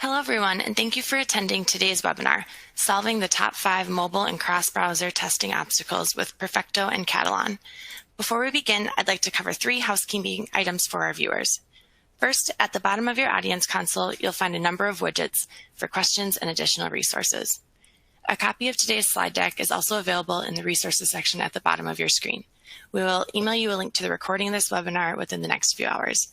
Hello, everyone, and thank you for attending today's webinar, Solving the Top 5 Mobile and Cross-Browser Testing Obstacles with Perfecto and Katalon. Before we begin, I'd like to cover 3 housekeeping items for our viewers. First, at the bottom of your audience console, you'll find a number of widgets for questions and additional resources. A copy of today's slide deck is also available in the resources section at the bottom of your screen. We will email you a link to the recording of this webinar within the next few hours.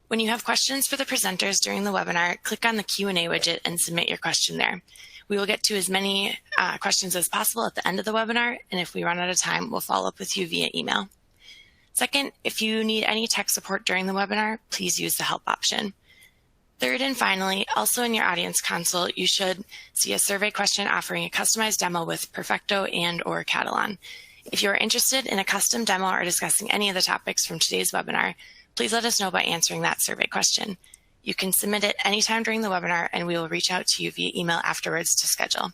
When you have questions for the presenters during the webinar, click on the Q&A widget and submit your question there. We will get to as many questions as possible at the end of the webinar, and if we run out of time, we'll follow up with you via email. Second, if you need any tech support during the webinar, please use the help option. Third and finally, also in your audience console, you should see a survey question offering a customized demo with Perfecto and/or Katalon. If you are interested in a custom demo or discussing any of the topics from today's webinar, please let us know by answering that survey question. You can submit it anytime during the webinar, and we will reach out to you via email afterwards to schedule.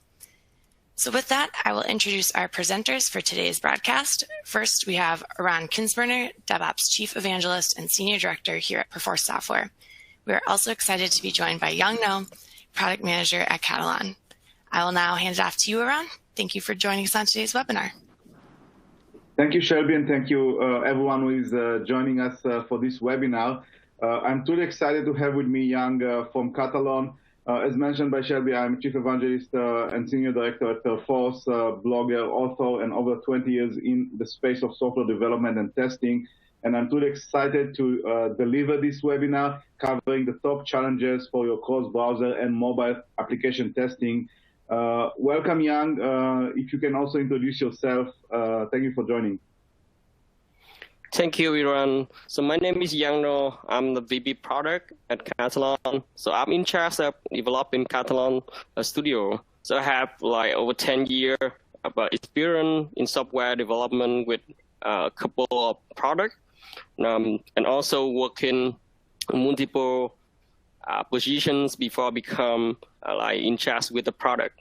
So with that, I will introduce our presenters for today's broadcast. First, we have Ron Kinsberner, DevOps Chief Evangelist and Senior Director here at Perforce Software. We are also excited to be joined by Young No, Product Manager at Katalon. I will now hand it off to you, Ron. Thank you for joining us on today's webinar. Thank you, Shelby, and thank you, everyone who is joining us for this webinar. I'm truly excited to have with me Young from Katalon. As mentioned by Shelby, I'm Chief Evangelist and Senior Director at Perforce, blogger, author, and over 20 years in the space of software development and testing. And I'm truly excited to deliver this webinar covering the top challenges for your cross-browser and mobile application testing. Welcome, Young. If you can also introduce yourself. Thank you for joining. Thank you, Iran. So my name is Young No. I'm the VP product at Katalon. So I'm in charge of developing Katalon Studio. So I have like over 10 years about experience in software development with a couple of products, and also working multiple positions before I become like in charge with the product.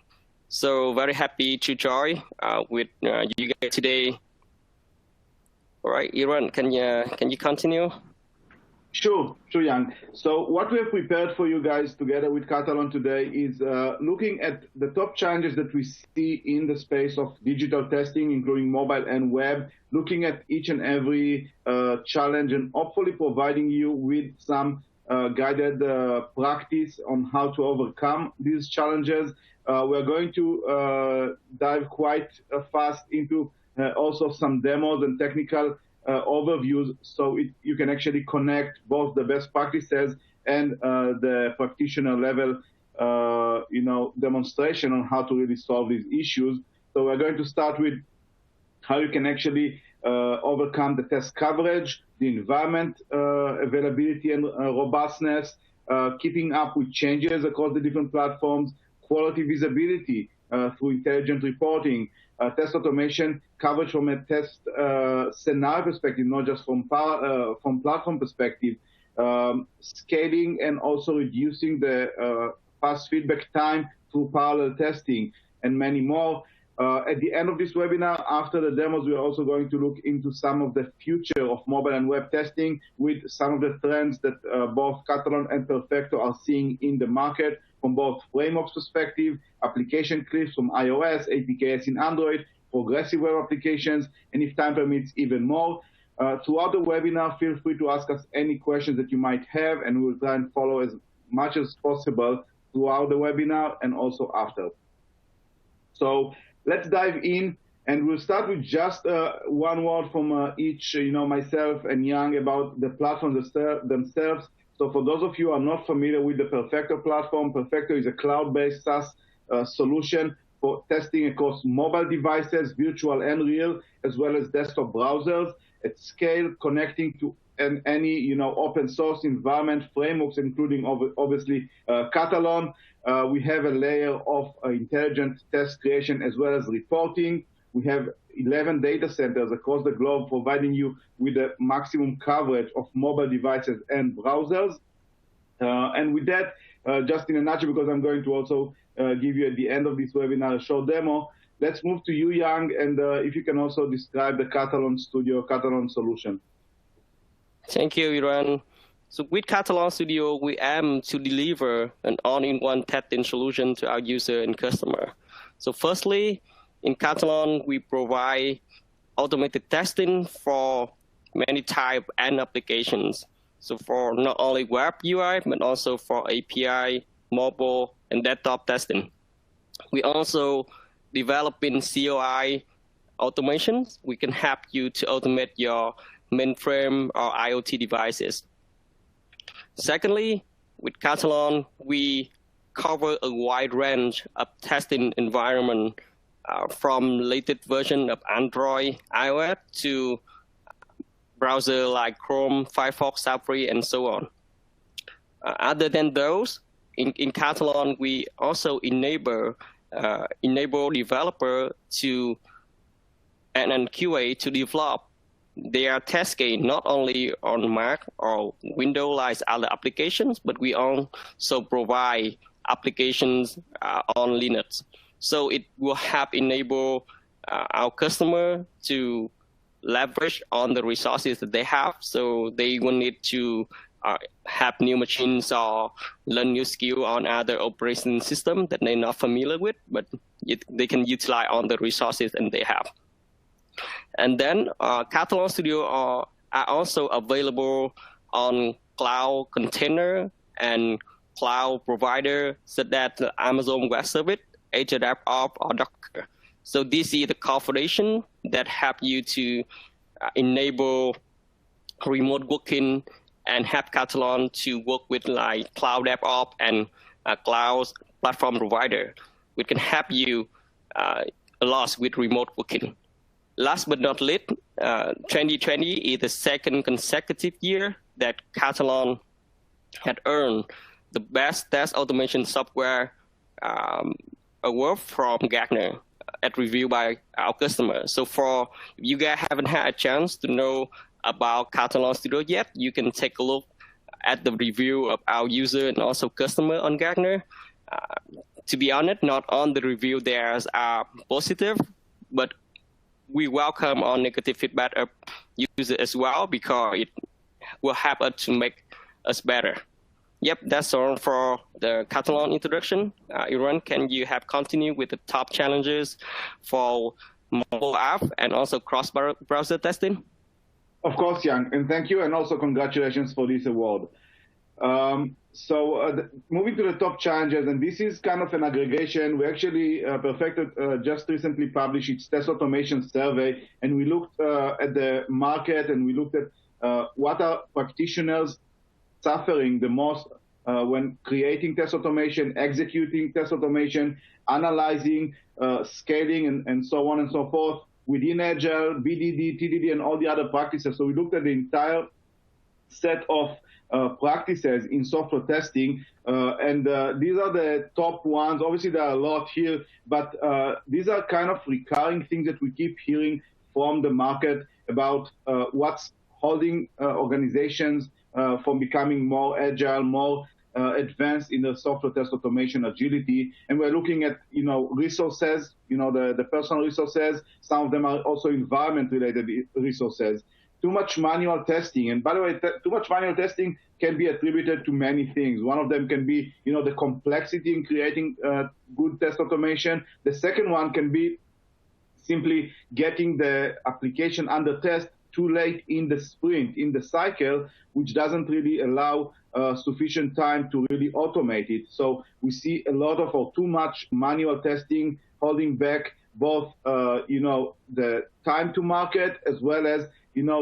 So very happy to join with you guys today. All right, Iran, can you continue? Sure, Young. So what we have prepared for you guys together with Katalon today is looking at the top challenges that we see in the space of digital testing, including mobile and web, looking at each and every challenge and hopefully providing you with some guided practice on how to overcome these challenges. We're going to dive quite fast into also some demos and technical overviews, so you can actually connect both the best practices and the practitioner level, demonstration on how to really solve these issues. So we're going to start with how you can actually overcome the test coverage, the environment availability and robustness, keeping up with changes across the different platforms, quality visibility through intelligent reporting, test automation, coverage from a test scenario perspective, not just from platform perspective, scaling and also reducing the fast feedback time through parallel testing, and many more. At the end of this webinar, after the demos, we are also going to look into some of the future of mobile and web testing with some of the trends that both Katalon and Perfecto are seeing in the market from both frameworks perspective, application cliffs from iOS, APKs in Android, progressive web applications, and if time permits, even more. Throughout the webinar, feel free to ask us any questions that you might have, and we will try and follow as much as possible throughout the webinar and also after. So let's dive in, and we'll start with just one word from each, myself and Young, about the platforms themselves. So for those of you who are not familiar with the Perfecto platform, Perfecto is a cloud-based SaaS solution for testing across mobile devices, virtual and real, as well as desktop browsers at scale, connecting to any open source environment frameworks, including obviously Katalon. We have a layer of intelligent test creation as well as reporting. We have 11 data centers across the globe providing you with the maximum coverage of mobile devices and browsers. And with that, just in a nutshell, because I'm going to also give you at the end of this webinar a short demo, let's move to you, Young, and if you can also describe the Katalon Studio, Katalon solution. Thank you, Iran. So with Katalon Studio, we aim to deliver an all-in-one testing solution to our user and customer. So firstly, in Katalon, we provide automated testing for many type and applications. So for not only web UI, but also for API, mobile, and desktop testing. We also develop in COI automations. We can help you to automate your mainframe or IoT devices. Secondly, with Katalon, we cover a wide range of testing environment from latest version of Android, iOS to browser like Chrome, Firefox, Safari, and so on. Other than those, in Katalon, we also enable developer to and QA to develop their test case not only on Mac or Windows like other applications, but we also provide applications on Linux. So it will help enable our customer to leverage on the resources that they have. So they will need to have new machines or learn new skill on other operating system that they're not familiar with, but they can utilize on the resources that they have. And then Katalon Studio are also available on cloud container and cloud provider such as Amazon Web Service, Azure DevOps, or Docker. So this is the core foundation that help you to enable remote working and help Katalon to work with like cloud DevOps and cloud platform provider, which can help you a lot with remote working. Last but not least, 2020 is the second consecutive year that Katalon had earned the best test automation software award from Gartner at review by our customers. So for if you guys haven't had a chance to know about Katalon Studio yet, you can take a look at the review of our user and also customer on Gartner. To be honest, not on the review there's positive, but we welcome all negative feedback of users as well because it will help us to make us better. Yep, that's all for the Katalon introduction. Iran, can you have continue with the top challenges for mobile app and also cross-browser testing? Of course, Yang, and thank you, and also congratulations for this award. Moving to the top challenges, and this is kind of an aggregation. We actually, Perfecto just recently published its test automation survey, and we looked at the market, and we looked at what are practitioners suffering the most when creating test automation, executing test automation, analyzing, scaling, and so on and so forth within Agile, BDD, TDD, and all the other practices. So we looked at the entire set of practices in software testing, and these are the top ones. Obviously, there are a lot here, but these are kind of recurring things that we keep hearing from the market about what's holding organizations from becoming more agile, more advanced in the software test automation agility. And we're looking at, resources, the personal resources. Some of them are also environment-related resources. Too much manual testing. And by the way, too much manual testing can be attributed to many things. One of them can be, the complexity in creating good test automation. The second one can be simply getting the application under test too late in the sprint, in the cycle, which doesn't really allow sufficient time to really automate it. So we see a lot of or too much manual testing holding back both, the time to market as well as,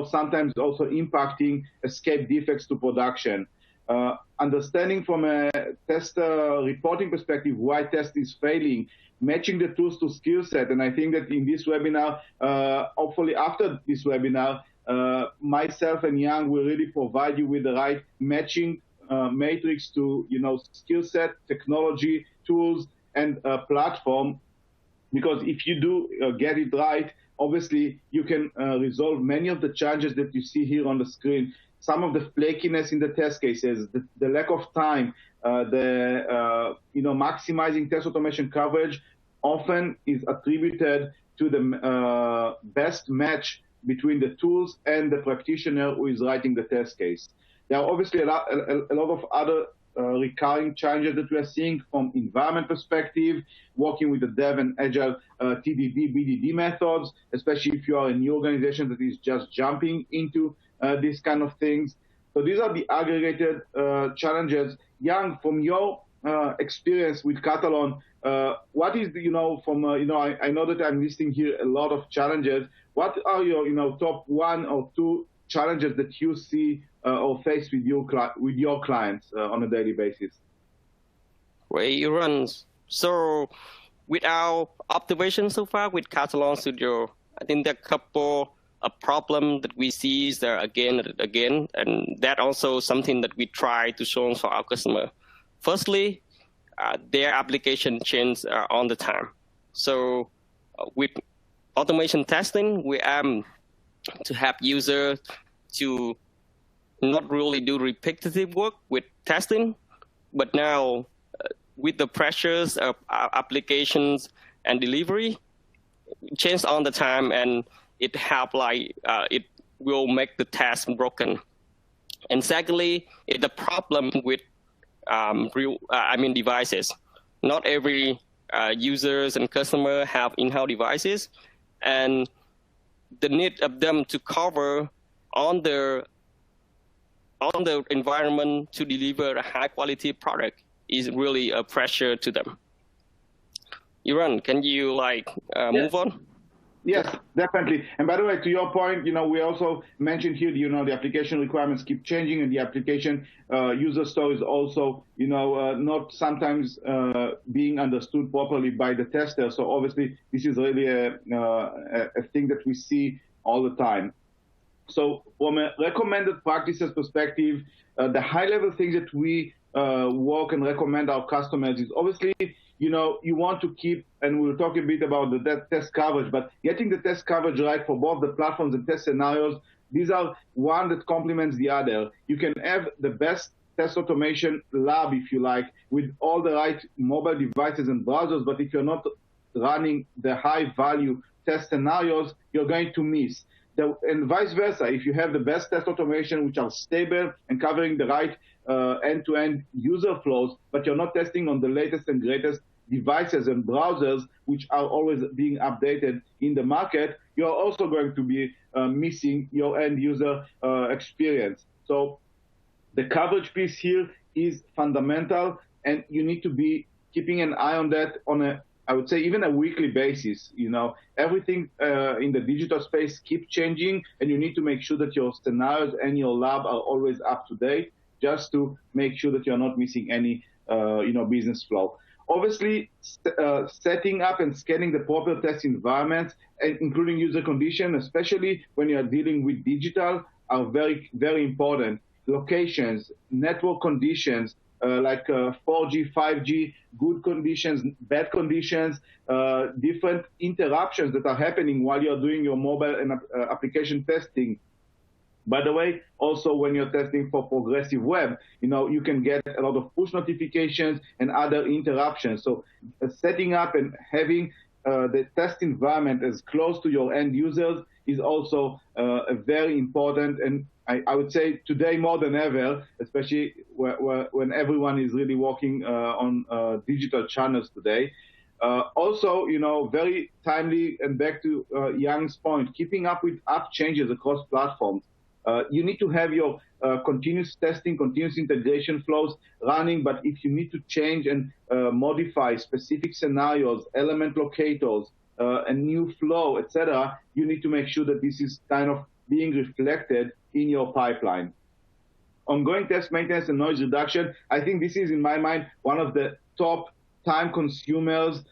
sometimes also impacting escape defects to production. Understanding from a test reporting perspective why test is failing, matching the tools to skill set. And I think that in this webinar, hopefully after this webinar, myself and Yang will really provide you with the right matching matrix to, skill set, technology, tools, and platform. Because if you do get it right, obviously you can resolve many of the challenges that you see here on the screen. Some of the flakiness in the test cases, the lack of time, maximizing test automation coverage often is attributed to the best match between the tools and the practitioner who is writing the test case. There are obviously a lot of other recurring challenges that we are seeing from environment perspective, working with the dev and agile TDD, BDD methods, especially if you are a new organization that is just jumping into these kind of things. So these are the aggregated challenges. Yang, from your experience with Katalon, what is the, I know that I'm listing here a lot of challenges. What are your, top 1 or 2 challenges that you see or face with your clients on a daily basis? Great, Ron. So with our observation so far with Katalon Studio, I think there are a couple of problems that we see is there again and again, and that also something that we try to solve for our customer. Firstly, their application change on the time. So with automation testing, we aim to have users to not really do repetitive work with testing, but now with the pressures of applications and delivery, change on the time, and it it will make the task broken. And secondly, it's a problem with devices. Not every users and customer have in-house devices, and the need of them to cover on the environment to deliver a high quality product is really a pressure to them. Iran, can you move on? Yes, definitely. And by the way, to your point, we also mentioned here, the application requirements keep changing, and the application user stories also, not sometimes being understood properly by the tester. So obviously, this is really a thing that we see all the time. So from a recommended practices perspective, the high-level things that we work and recommend our customers is obviously, you want to keep, and we'll talk a bit about the test coverage, but getting the test coverage right for both the platforms and test scenarios, these are one that complements the other. You can have the best test automation lab, if you like, with all the right mobile devices and browsers, but if you're not running the high-value test scenarios, you're going to miss. And vice versa, if you have the best test automation, which are stable and covering the right end-to-end user flows, but you're not testing on the latest and greatest devices and browsers, which are always being updated in the market, you're also going to be missing your end user experience. So the coverage piece here is fundamental, and you need to be keeping an eye on that on I would say even a weekly basis. Everything in the digital space keeps changing, and you need to make sure that your scenarios and your lab are always up to date, just to make sure that you're not missing any business flow. Obviously, setting up and scanning the proper test environments, and including user conditions, especially when you are dealing with digital, are very, very important. Locations, network conditions, like 4G, 5G, good conditions, bad conditions, different interruptions that are happening while you're doing your mobile and application testing. By the way, also when you're testing for progressive web, you can get a lot of push notifications and other interruptions. So setting up and having the test environment as close to your end users is also a very important, and I would say today more than ever, especially when everyone is really working on digital channels today. Also, very timely, and back to Yang's point, keeping up with app changes across platforms. You need to have your continuous testing, continuous integration flows running, but if you need to change and modify specific scenarios, element locators, a new flow, etc., you need to make sure that this is kind of being reflected in your pipeline. Ongoing test maintenance and noise reduction, I think this is, in my mind, one of the top time consumers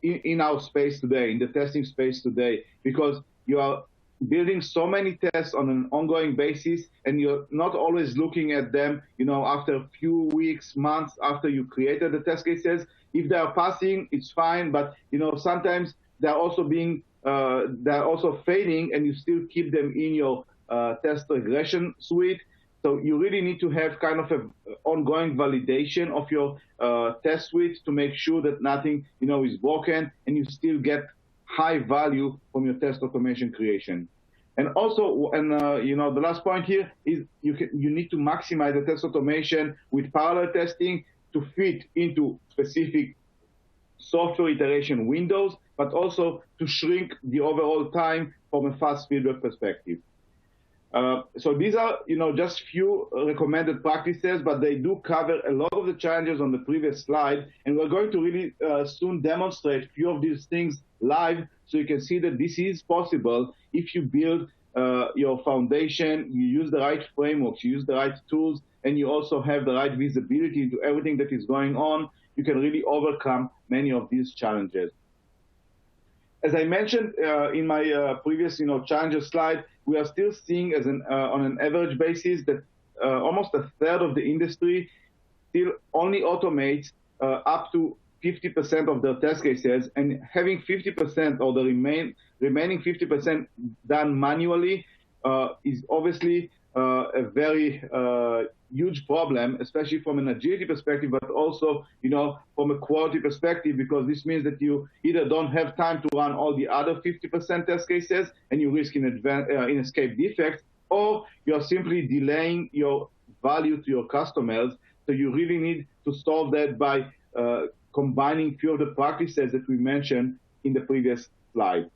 in our space today, in the testing space today, because you are building so many tests on an ongoing basis, and you're not always looking at them, after a few weeks, months after you created the test cases. If they are passing, it's fine, but sometimes they're also failing, and you still keep them in your test regression suite. So you really need to have kind of an ongoing validation of your test suite to make sure that nothing, is broken, and you still get high value from your test automation creation. And also, the last point here is you need to maximize the test automation with parallel testing to fit into specific software iteration windows, but also to shrink the overall time from a fast feedback perspective. So these are, just few recommended practices, but they do cover a lot of the challenges on the previous slide. And we're going to really soon demonstrate a few of these things live, so you can see that this is possible if you build your foundation, you use the right frameworks, you use the right tools, and you also have the right visibility into everything that is going on. You can really overcome many of these challenges. As I mentioned in my previous, challenges slide, we are still seeing on an average basis that almost a third of the industry still only automates up to 50% of their test cases, and having 50% or the remaining 50% done manually is obviously a very huge problem, especially from an agility perspective, but also, from a quality perspective, because this means that you either don't have time to run all the other 50% test cases and you risk in escape defects, or you're simply delaying your value to your customers. So you really need to solve that by combining few of the practices that we mentioned in the previous slide.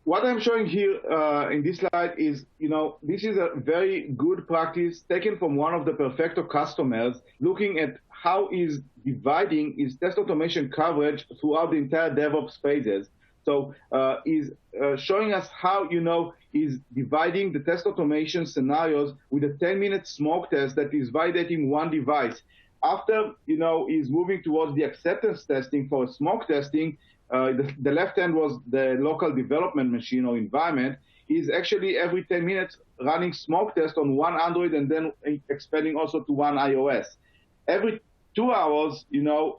What I'm showing here in this slide is, this is a very good practice taken from one of the Perfecto customers, looking at how is dividing his test automation coverage throughout the entire DevOps phases. So is showing us how, is dividing the test automation scenarios with a 10-minute smoke test that is validating one device. After, is moving towards the acceptance testing for smoke testing, the left hand was the local development machine or environment, is actually every 10 minutes running smoke test on one Android and then expanding also to one iOS. Every 2 hours,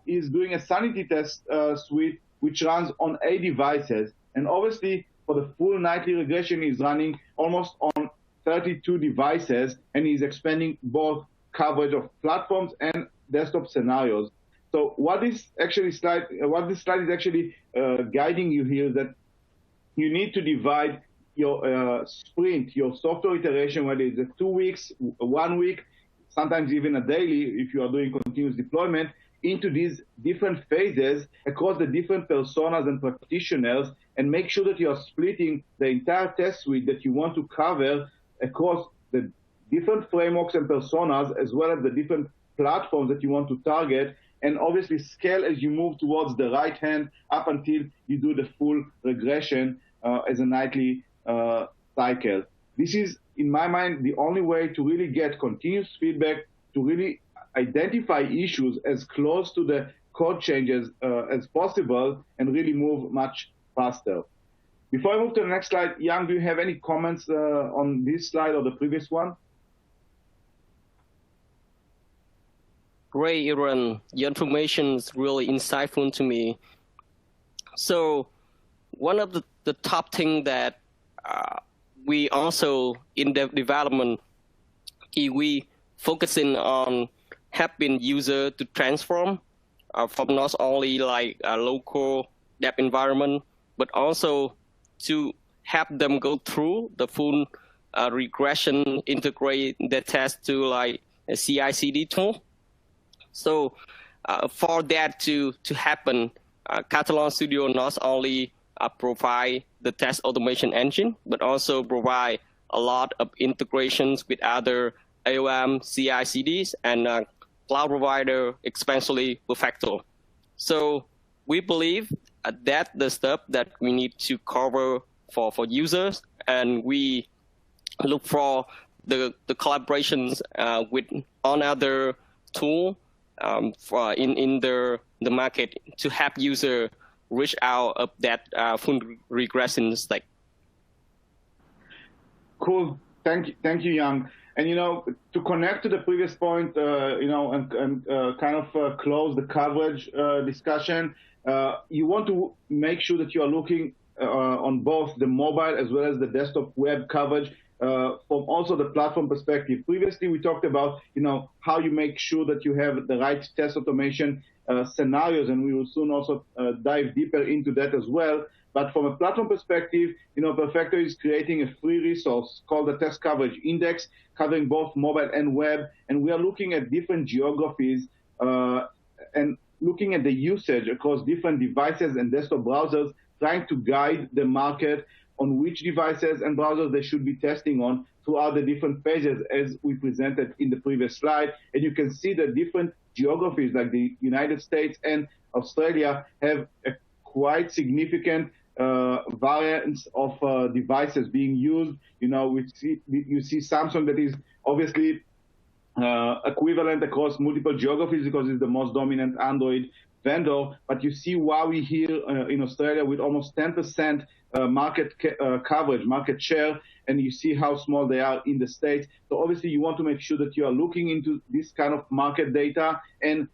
is doing a sanity test suite which runs on 8 devices. And obviously, for the full nightly regression, is running almost on 32 devices, and is expanding both coverage of platforms and desktop scenarios. So what this slide is actually guiding you here is that you need to divide your sprint, your software iteration, whether it's 2 weeks, 1 week, sometimes even a daily, if you are doing continuous deployment, into these different phases across the different personas and practitioners, and make sure that you are splitting the entire test suite that you want to cover across the different frameworks and personas, as well as the different platforms that you want to target, and obviously scale as you move towards the right hand up until you do the full regression as a nightly cycle. This is, in my mind, the only way to really get continuous feedback, to really identify issues as close to the code changes as possible, and really move much faster. Before I move to the next slide, Yang, do you have any comments on this slide or the previous one? Great, Iran. Your information is really insightful to me. So one of the top things that we also in development, we focusing on helping user to transform from not only like a local dev environment, but also to help them go through the full regression, integrate the test to like a CI/CD tool. So for that to happen, Katalon Studio not only provide the test automation engine, but also provide a lot of integrations with other AOM, CI/CDs, and cloud provider, especially Perfecto. So we believe that the stuff that we need to cover for users, and we look for the collaborations with another tool in the market to help user reach out of that full regression state. Cool. Thank you, Yang. And to connect to the previous point, and kind of close the coverage discussion, you want to make sure that you are looking on both the mobile as well as the desktop web coverage from also the platform perspective. Previously, we talked about how you make sure that you have the right test automation scenarios, and we will soon also dive deeper into that as well. But from a platform perspective, Perfecto is creating a free resource called the Test Coverage Index, covering both mobile and web. And we are looking at different geographies and looking at the usage across different devices and desktop browsers, trying to guide the market on which devices and browsers they should be testing on throughout the different phases as we presented in the previous slide. And you can see that different geographies like the United States and Australia have a quite significant variance of devices being used. You see Samsung that is obviously equivalent across multiple geographies because it's the most dominant Android vendor, but you see Huawei here in Australia with almost 10% market coverage, market share, and you see how small they are in the States. So obviously you want to make sure that you are looking into this kind of market data and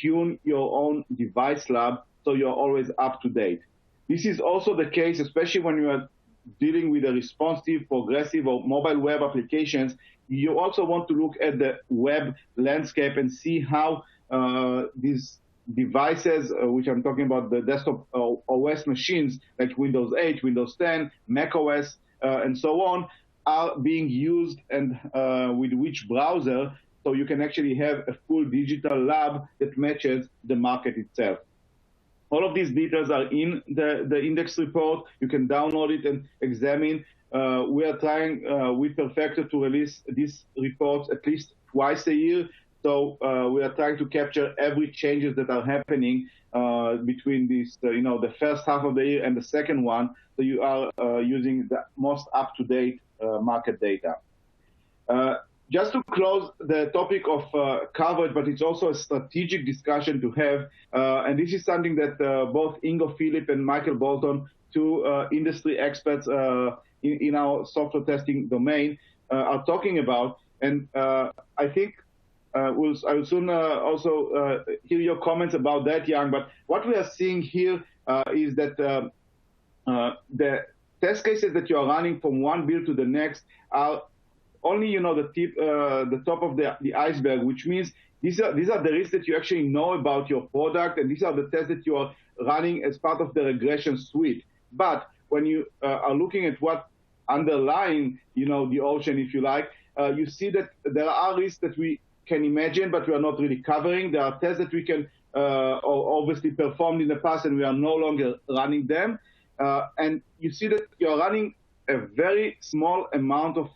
tune your own device lab so you're always up to date. This is also the case, especially when you are dealing with a responsive, progressive, or mobile web applications. You also want to look at the web landscape and see how these devices, which I'm talking about the desktop OS machines like Windows 8, Windows 10, Mac OS, and so on, are being used and with which browser, so you can actually have a full digital lab that matches the market itself. All of these details are in the index report. You can download it and examine. We are trying with Perfecto to release these reports at least twice a year. So we are trying to capture every changes that are happening between this, the first half of the year and the second one. So you are using the most up-to-date market data. Just to close the topic of coverage, but it's also a strategic discussion to have. And this is something that both Ingo Philipp and Michael Bolton, two industry experts in our software testing domain, are talking about. And I think I will soon also hear your comments about that, Yang. But what we are seeing here is that the test cases that you are running from one build to the next are only, the top of the iceberg, which means these are the risks that you actually know about your product, and these are the tests that you are running as part of the regression suite. But when you are looking at what underlying, the ocean, if you like, you see that there are risks that we can imagine, but we are not really covering. There are tests that we can obviously performed in the past, and we are no longer running them. And you see that you are running a very small amount of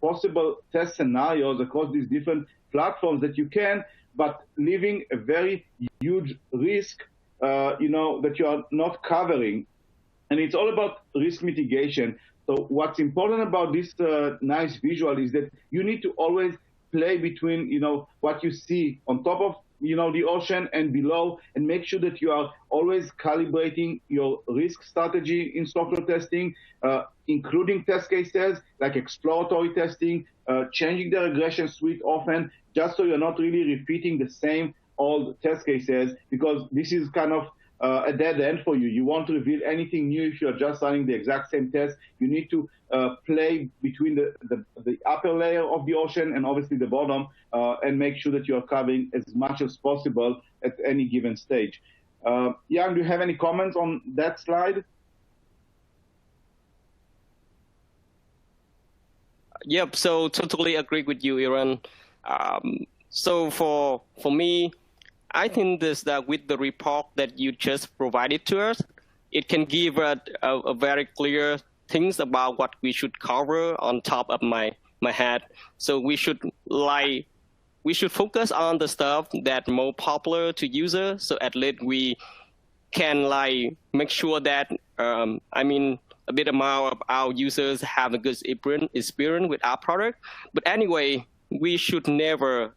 possible test scenarios across these different platforms that you can, but leaving a very huge risk, that you are not covering. And it's all about risk mitigation. So what's important about this nice visual is that you need to always play between, what you see on top of, the ocean and below, and make sure that you are always calibrating your risk strategy in software testing, including test cases like exploratory testing, changing the regression suite often, just so you're not really repeating the same old test cases, because this is kind of a dead end for you. You won't reveal anything new if you're just running the exact same test. You need to play between the upper layer of the ocean and obviously the bottom, and make sure that you are covering as much as possible at any given stage. Jan, do you have any comments on that slide? Yep, so totally agree with you, Iran. So for me, I think this that with the report that you just provided to us, it can give a very clear things about what we should cover on top of my head. So we should focus on the stuff that more popular to users. So at least we can make sure that a bit amount of our users have a good experience with our product. But anyway, we should never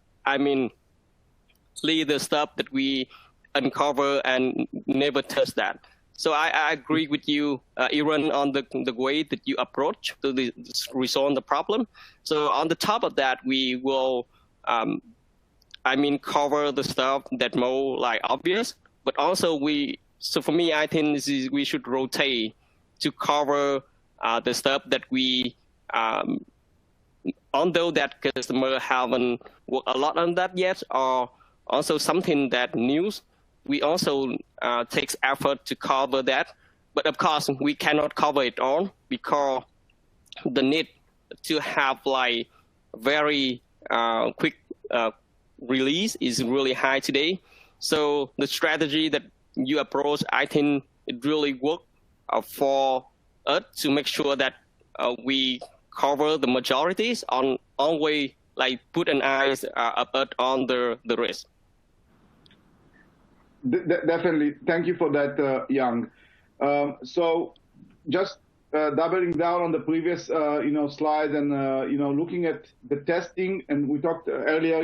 leave the stuff that we uncover and never touch that. So I agree with you, Iran, on the way that you approach to resolve the problem. So on the top of that, we will, cover the stuff that more obvious. But also so for me, I think we should rotate to cover the stuff that we, although that customer haven't worked a lot on that yet, or also something that news, we also takes effort to cover that But of course, we cannot cover it all because the need to have like very quick release is really high today. So the strategy that you approach, I think it really worked for us to make sure that we cover the majorities on always like put an eyes on the rest. Definitely. Thank you for that, Yang. So just doubling down on the previous, slides and, looking at the testing, and we talked earlier,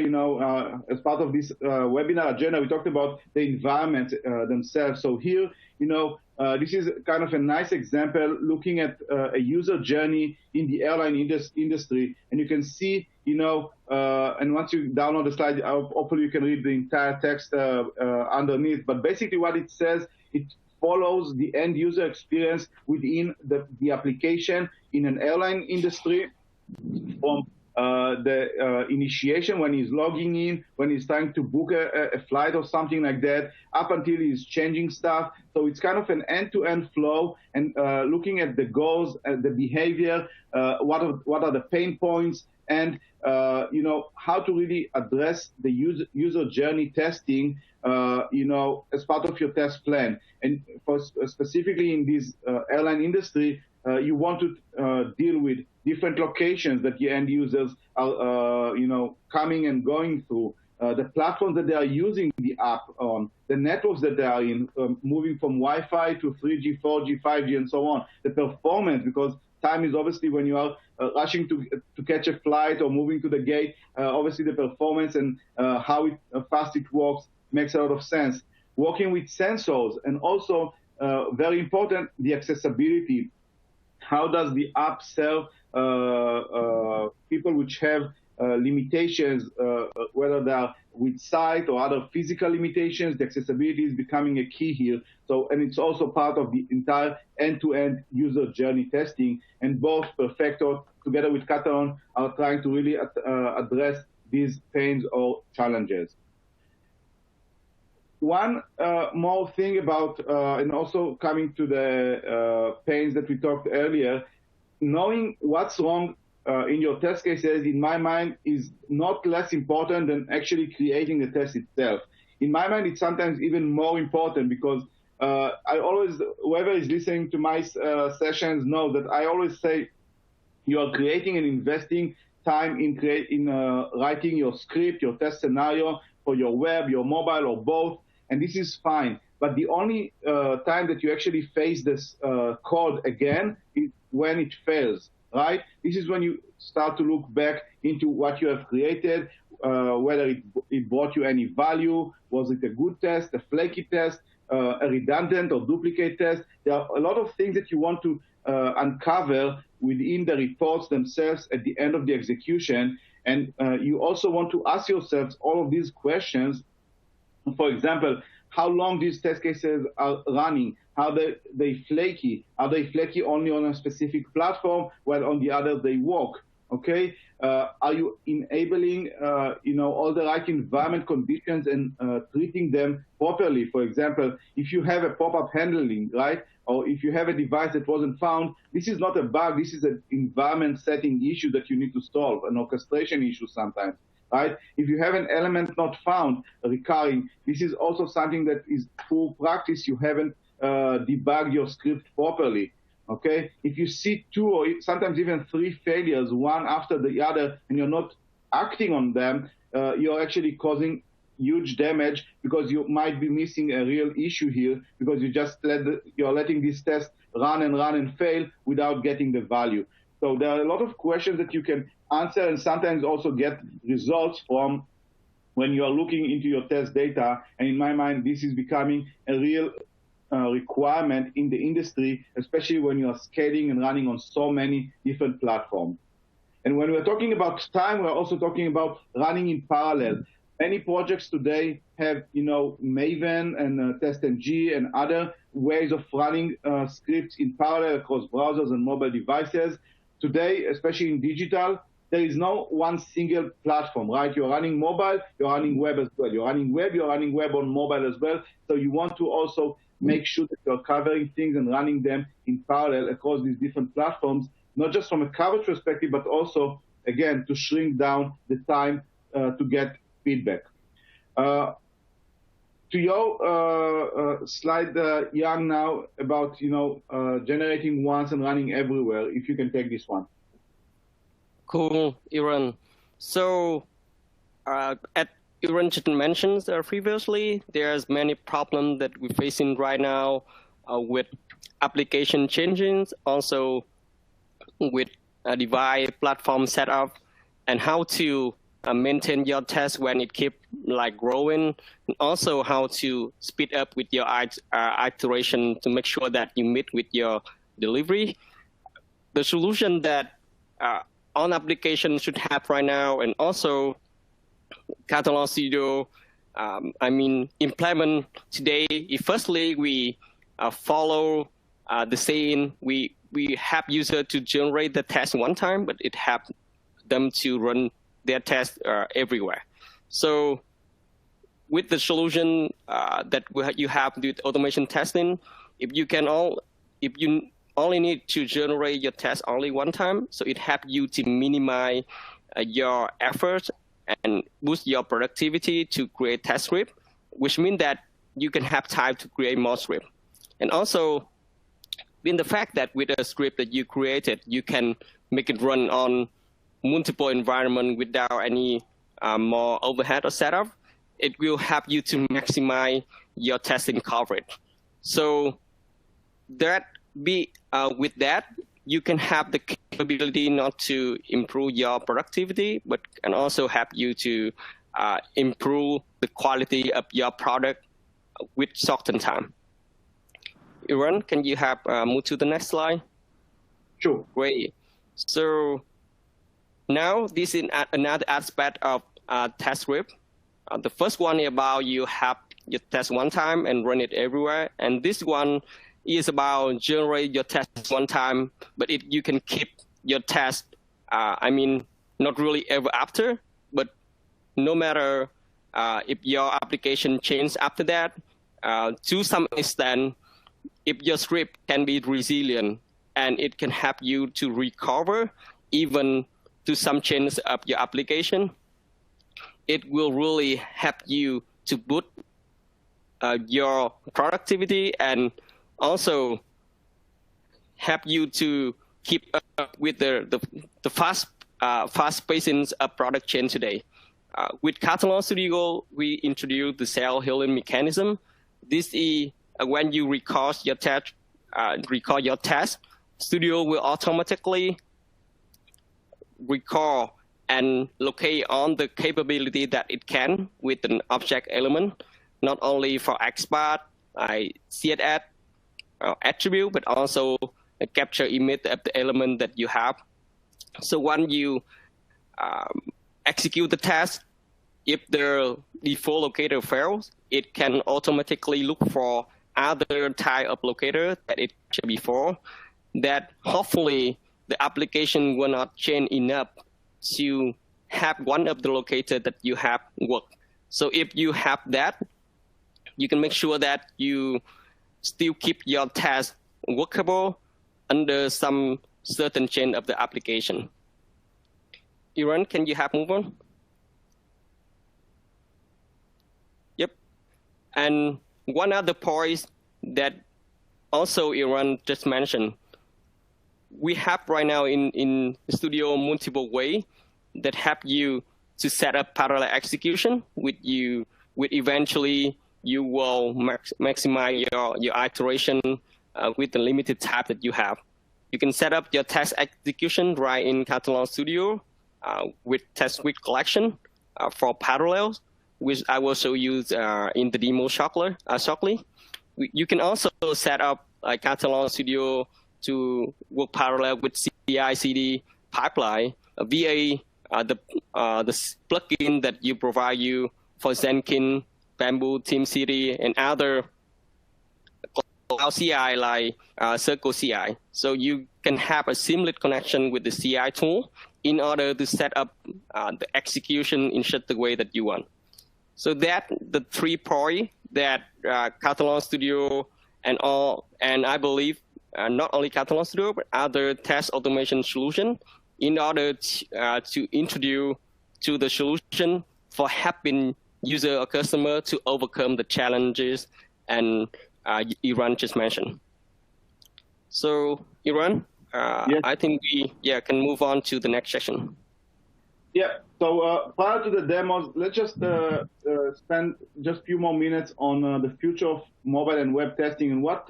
as part of this webinar agenda, we talked about the environment themselves. So here, this is kind of a nice example looking at a user journey in the airline industry, and you can see, and once you download the slide, hopefully you can read the entire text underneath. But basically what it says, it follows the end user experience within the application in an airline industry, from the initiation when he's logging in, when he's trying to book a flight or something like that, up until he's changing stuff. So it's kind of an end-to-end flow, and looking at the goals, the behavior, what are the pain points, and how to really address the user journey testing, as part of your test plan. And for specifically in this airline industry, you want to deal with different locations that your end users are, coming and going through, the platforms that they are using the app on, the networks that they are in, moving from Wi-Fi to 3G, 4G, 5G, and so on, the performance, because time is obviously when you are rushing to catch a flight or moving to the gate, obviously the performance and how fast it works makes a lot of sense. Working with sensors, and also very important, the accessibility. How does the app serve people which have limitations, whether they are with sight or other physical limitations? The accessibility is becoming a key here. So, and it's also part of the entire end-to-end user journey testing. And both Perfecto, together with Katalon, are trying to really address these pains or challenges. One more thing about, and also coming to the pains that we talked earlier, knowing what's wrong in your test cases, in my mind, is not less important than actually creating the test itself. In my mind, it's sometimes even more important, because I always, whoever is listening to my sessions knows that I always say you are creating and investing time in writing your script, your test scenario for your web, your mobile, or both, and this is fine. But the only time that you actually face this code again is when it fails, right? This is when you start to look back into what you have created, whether it brought you any value, was it a good test, a flaky test, a redundant or duplicate test. There are a lot of things that you want to uncover within the reports themselves at the end of the execution. And you also want to ask yourselves all of these questions. For example, how long these test cases are running, how they flaky, are they flaky only on a specific platform while on the others they work, okay? Are you enabling, all the right environment conditions and treating them properly? For example, if you have a pop-up handling, right? Or if you have a device that wasn't found, this is not a bug, this is an environment setting issue that you need to solve, an orchestration issue sometimes. Right? If you have an element not found, recurring, this is also something that is poor practice. You haven't debugged your script properly. Okay? If you see 2 or sometimes even 3 failures, one after the other, and you're not acting on them, you're actually causing huge damage, because you might be missing a real issue here, because you just you're letting this test run and fail without getting the value. So there are a lot of questions that you can answer, and sometimes also get results from when you are looking into your test data. And in my mind, this is becoming a real requirement in the industry, especially when you are scaling and running on so many different platforms. And when we're talking about time, we're also talking about running in parallel. Many projects today have, Maven and TestNG and other ways of running scripts in parallel across browsers and mobile devices. Today, especially in digital, there is no one single platform, right? You're running mobile, you're running web as well. You're running web on mobile as well. So you want to also make sure that you're covering things and running them in parallel across these different platforms, not just from a coverage perspective, but also, again, to shrink down the time to get feedback. To your slide, Yang, now about generating once and running everywhere. If you can take this one. Cool, Iran. So, at Iran just mentioned previously, there's many problems that we're facing right now with application changes, also with a device platform setup, and how to maintain your test when it keeps growing, and also how to speed up with your iteration to make sure that you meet with your delivery. The solution that on application should have right now, and also Katalon Studio, implement today. Firstly, we follow the saying, we have user to generate the test one time, but it have them to run their test everywhere. So with the solution that you have with automation testing, if you only need to generate your test only one time, so it helps you to minimize your effort and boost your productivity to create test script, which means that you can have time to create more script. And also, in the fact that with a script that you created, you can make it run on multiple environments without any more overhead or setup, it will help you to maximize your testing coverage. So with that, you can have the capability not to improve your productivity, but can also help you to improve the quality of your product with shortened time. Iran, can you have move to the next slide? Sure. Great. So now this is another aspect of test script. The first one is about you have your test one time and run it everywhere. And this one is about generate your test one time, but you can keep your test, not really ever after, but no matter if your application changes after that, to some extent, if your script can be resilient and it can help you to recover even to some changes of your application, it will really help you to boost your productivity and also help you to keep up with the fast pacing of product change today. With Katalon Studio, we introduced the self-healing mechanism. This is when you record your test, Studio will automatically record and locate on the capability that it can with an object element, not only for XPath, CSS, attribute, but also a capture image of the element that you have. So when you execute the test, if the default locator fails, it can automatically look for other type of locator that it captured before, that hopefully the application will not change enough to have one of the locator that you have work. So if you have that, you can make sure that you still keep your test workable under some certain chain of the application. Iran, can you have move on? Yep. And one other point that also Iran just mentioned, we have right now in Studio multiple ways that help you to set up parallel execution with eventually you will maximize your iteration with the limited time that you have. You can set up your test execution right in Katalon Studio with test suite collection for parallels, which I will show you in the demo shortly. You can also set up Katalon Studio to work parallel with CI/CD pipeline via the plugin that you provide you for Jenkins, Bamboo, TeamCity, and other cloud CI like Circle CI. So you can have a seamless connection with the CI tool in order to set up the execution in such a way that you want. So that the 3 points that Katalon Studio and I believe not only Katalon Studio but other test automation solution in order to introduce to the solution for helping user or customer to overcome the challenges and Iran just mentioned. So Iran, yes. I think we can move on to the next session. Yeah, so prior to the demos, let's just spend just a few more minutes on the future of mobile and web testing and what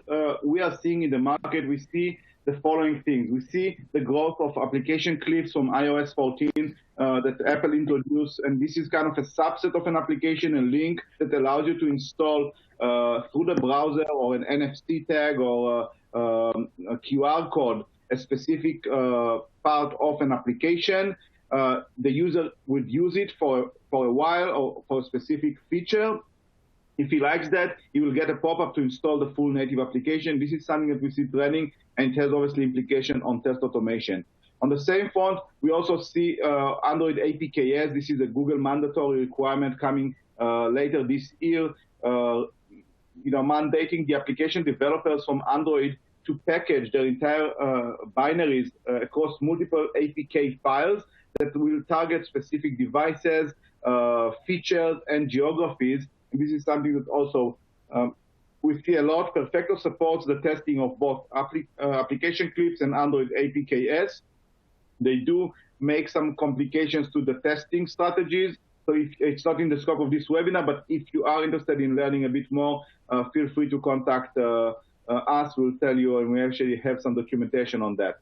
we are seeing in the market. We see the following things. We see the growth of application clips from iOS 14 that Apple introduced, and this is kind of a subset of an application, a link that allows you to install through the browser or an NFC tag or a QR code, a specific part of an application. The user would use it for a while or for a specific feature. If he likes that, he will get a pop-up to install the full native application. This is something that we see trending, and it has obviously implication on test automation. On the same front, we also see Android APKs. This is a Google mandatory requirement coming later this year, mandating the application developers from Android to package their entire binaries across multiple APK files that will target specific devices, features, and geographies. And this is something that also we see a lot. Perfecto supports the testing of both application clips and Android APKs. They do make some complications to the testing strategies. So if it's not in the scope of this webinar, but if you are interested in learning a bit more, feel free to contact us. We'll tell you, and we actually have some documentation on that.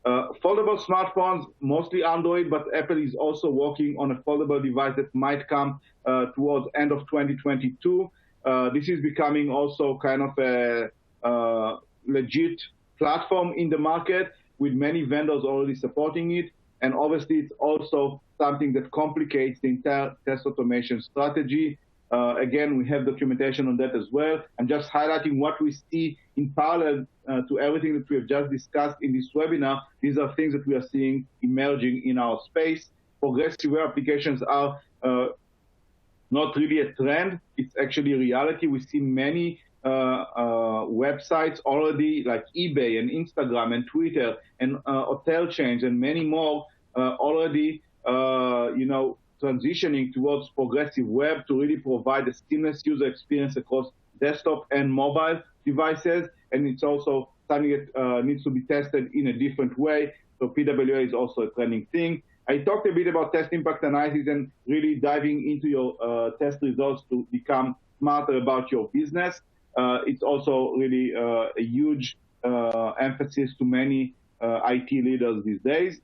Foldable smartphones, mostly Android, but Apple is also working on a foldable device that might come towards end of 2022. This is becoming also kind of a legit platform in the market with many vendors already supporting it. And obviously, it's also something that complicates the entire test automation strategy. Again, we have documentation on that as well. I'm just highlighting what we see in parallel to everything that we have just discussed in this webinar. These are things that we are seeing emerging in our space. Progressive web applications are not really a trend. It's actually a reality. We see many websites already, like eBay and Instagram and Twitter and hotel chains and many more already, transitioning towards progressive web to really provide a seamless user experience across desktop and mobile devices. And it's also something that needs to be tested in a different way. So PWA is also a trending thing. I talked a bit about test impact analysis and really diving into your test results to become smarter about your business. It's also really a huge emphasis to many IT leaders these days.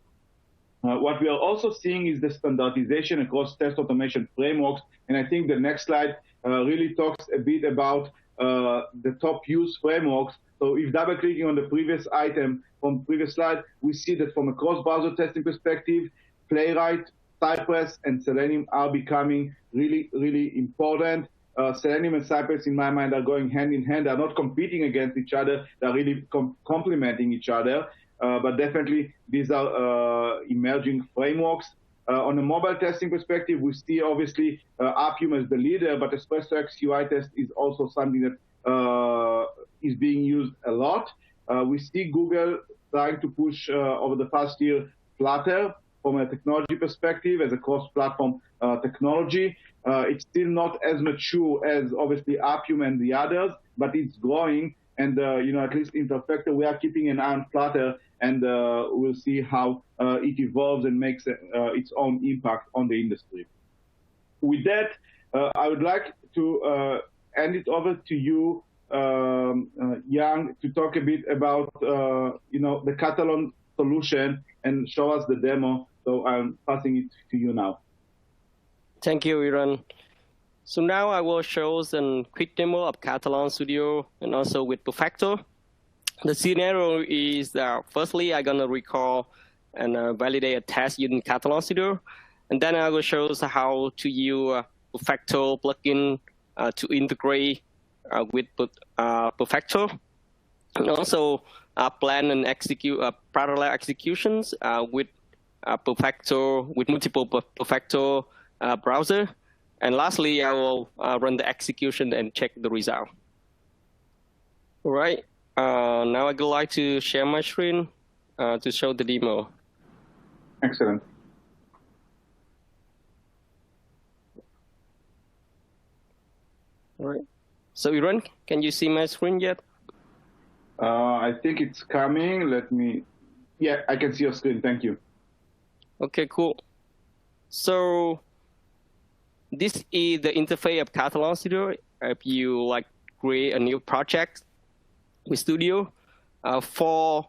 What we are also seeing is the standardization across test automation frameworks. And I think the next slide really talks a bit about the top use frameworks. So if double-clicking on the previous item from the previous slide, we see that from a cross-browser testing perspective, Playwright, Cypress, and Selenium are becoming really, really important. Selenium and Cypress, in my mind, are going hand in hand. They're not competing against each other. They're really complementing each other. But definitely, these are emerging frameworks. On a mobile testing perspective, we see, obviously, Appium as the leader, but EspressoX UI test is also something that is being used a lot. We see Google trying to push, over the past year, Flutter from a technology perspective as a cross-platform technology. It's still not as mature as, obviously, Appium and the others, but it's growing. And, at least in Perfecto, we are keeping an eye on Flutter, and we'll see how it evolves and makes its own impact on the industry. With that, I would like to hand it over to you, Yang, to talk a bit about, the Katalon solution and show us the demo. So I'm passing it to you now. Thank you, Iran. So now I will show some quick demo of Katalon Studio and also with Perfecto. The scenario is that firstly, I'm going to recall and validate a test using Katalon Studio. And then I will show how to use Perfecto plugin to integrate with Perfecto. And also plan and execute parallel executions with Perfecto with multiple Perfecto browser. And lastly, I will run the execution and check the result. All right. Now I would like to share my screen to show the demo. Excellent. All right. So Iran, can you see my screen yet? I think it's coming. Let me. Yeah, I can see your screen. Thank you. Okay, cool. So this is the interface of Katalon Studio. If you like create a new project with Studio, for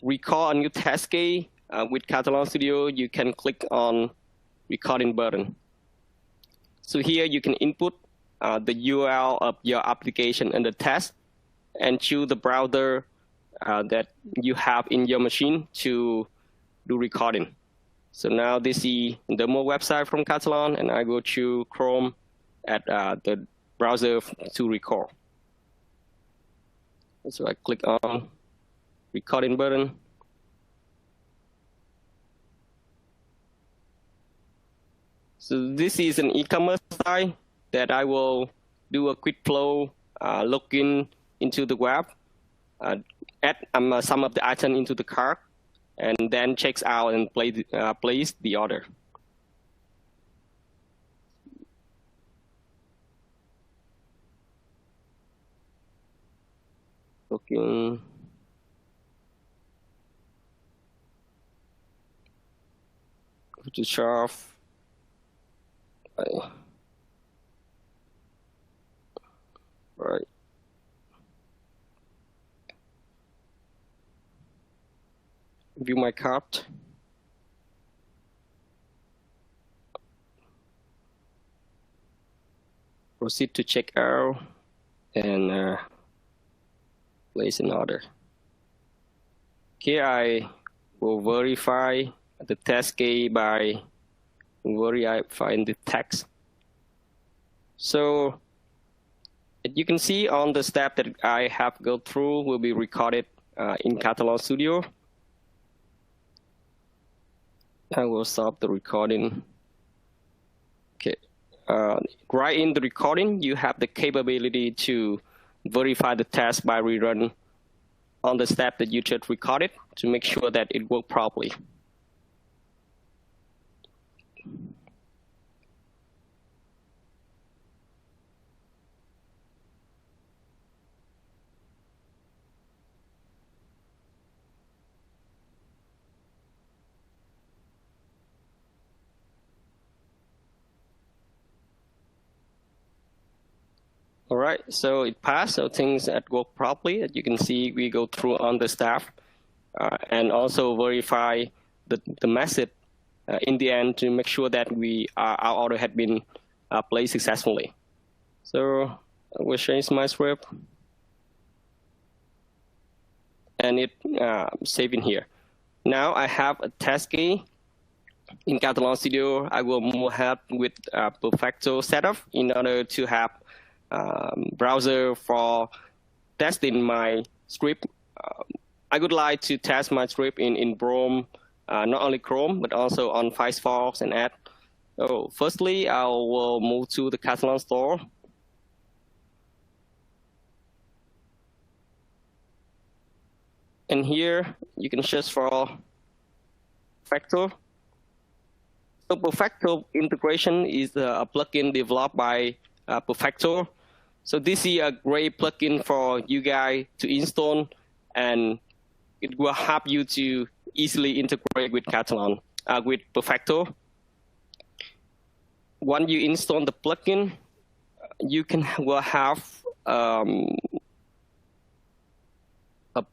record a new test case with Katalon Studio, you can click on recording button. So here you can input the URL of your application and the test, and choose the browser that you have in your machine to do recording. So now this is the demo website from Katalon, and I go to Chrome at the browser to record. So I click on recording button. So this is an e-commerce site that I will do a quick flow login into the web, add some of the items into the cart, and then checks out and place the order. Looking. Go to shop. Right. View my cart. Proceed to check out and place an order. Okay, I will verify the test case by verifying the text. So you can see on the step that I have go through will be recorded in Katalon Studio. I will stop the recording. Okay, right in the recording, you have the capability to verify the test by rerun on the step that you just recorded to make sure that it worked properly. All right, so it passed, so things that work properly. As you can see, we go through on the staff and also verify the method in the end to make sure that our order had been placed successfully. So I will change my script, and it save in here. Now I have a test case in Katalon Studio. I will move ahead with Perfecto setup in order to have browser for testing my script. I would like to test my script in Chrome, not only Chrome, but also on Firefox and Edge. So firstly, I will move to the Katalon store. And here, you can search for Perfecto. So Perfecto integration is a plugin developed by Perfecto. So this is a great plugin for you guys to install, and it will help you to easily integrate with Katalon, with Perfecto. Once you install the plugin, you will have a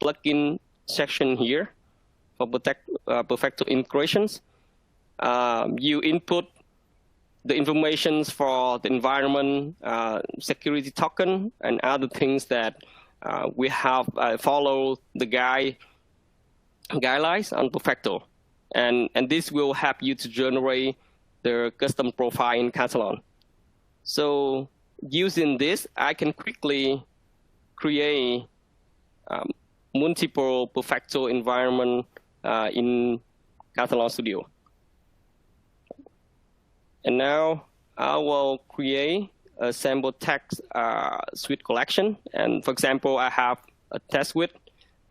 plugin section here for Perfecto integrations. You input the information for the environment, security token, and other things that we have follow the guidelines on Perfecto. And this will help you to generate the custom profile in Katalon. So using this, I can quickly create multiple Perfecto environment in Katalon Studio. And now I will create a sample text suite collection. And for example, I have a test suite.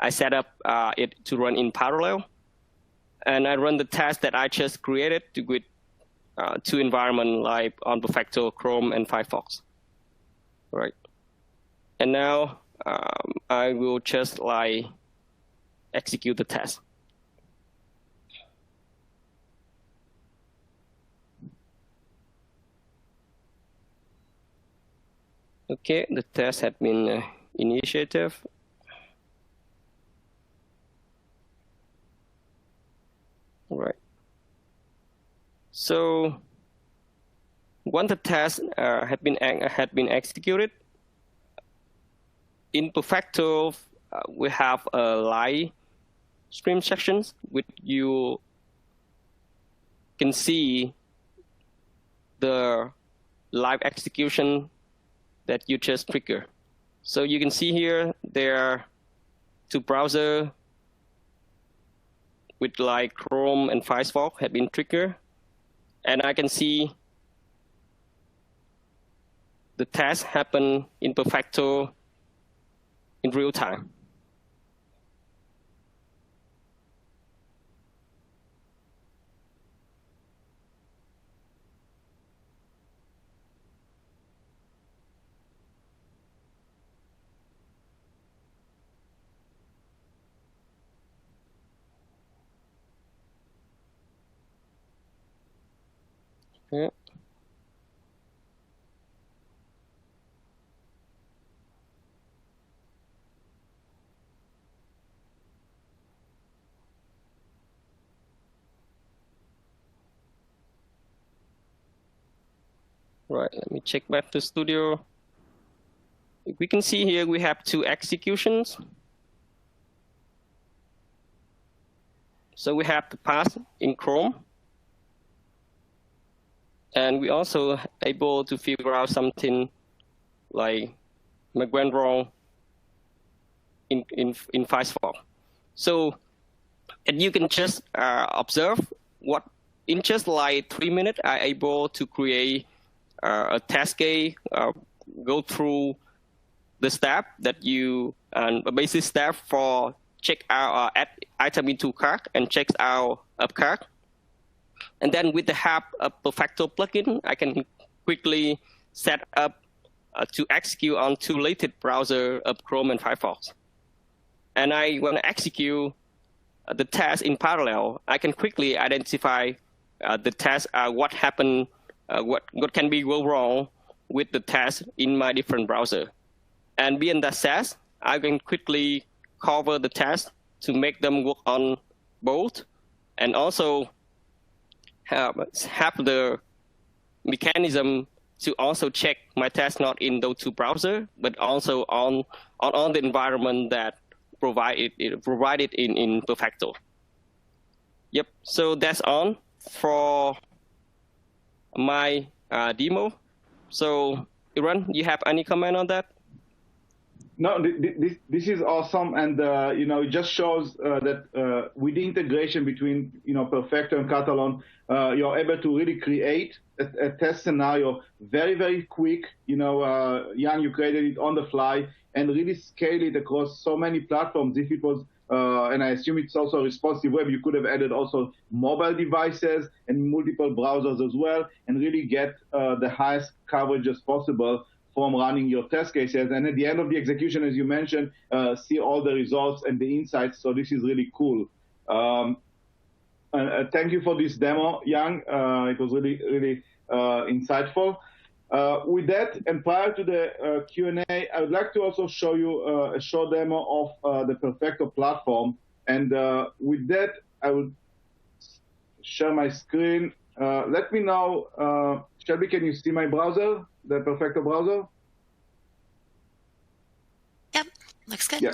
I set up it to run in parallel. And I run the test that I just created with two environments like on Perfecto, Chrome, and Firefox. Right. And now I will just like execute the test. Okay, the test had been initiated. Right. So once the test had been executed, in Perfecto we have a live stream sections which you can see the live execution that you just trigger. So you can see here there are two browsers with like Chrome and Firefox have been triggered, and I can see the test happen in Perfecto in real time. Okay. Right, let me check back to Studio. We can see here we have two executions. So we have the path in Chrome. And we also able to figure out something like went wrong in Firefox. So, and you can just observe what in just like 3 minutes, I'm able to create a test case, go through the step that you, a basic step for check out add item into cart and check out up cart. And then with the help of Perfecto plugin, I can quickly set up to execute on two related browsers of Chrome and Firefox. And I want to execute the test in parallel. I can quickly identify the test, what happened, what can be go wrong with the test in my different browser. And beyond that test, I can quickly cover the test to make them work on both, and also have the mechanism to also check my test not in those two browsers, but also on the environment that provided in Perfecto. Yep, so that's on for my demo. So Iran, you have any comment on that? No, this is awesome, and it just shows that with the integration between Perfecto and Katalon, you're able to really create a test scenario very quick. Jan, you created it on the fly and really scale it across so many platforms. If it was, and I assume it's also responsive web, you could have added also mobile devices and multiple browsers as well, and really get the highest coverage as possible from running your test cases. And at the end of the execution, as you mentioned, see all the results and the insights. So this is really cool. Thank you for this demo, Yang. It was really insightful. With that, and prior to the Q&A, I would like to also show you a short demo of the Perfecto platform. And with that, I will share my screen. Let me know, Shelby, can you see my browser, the Perfecto browser? Yep, looks good. Yeah.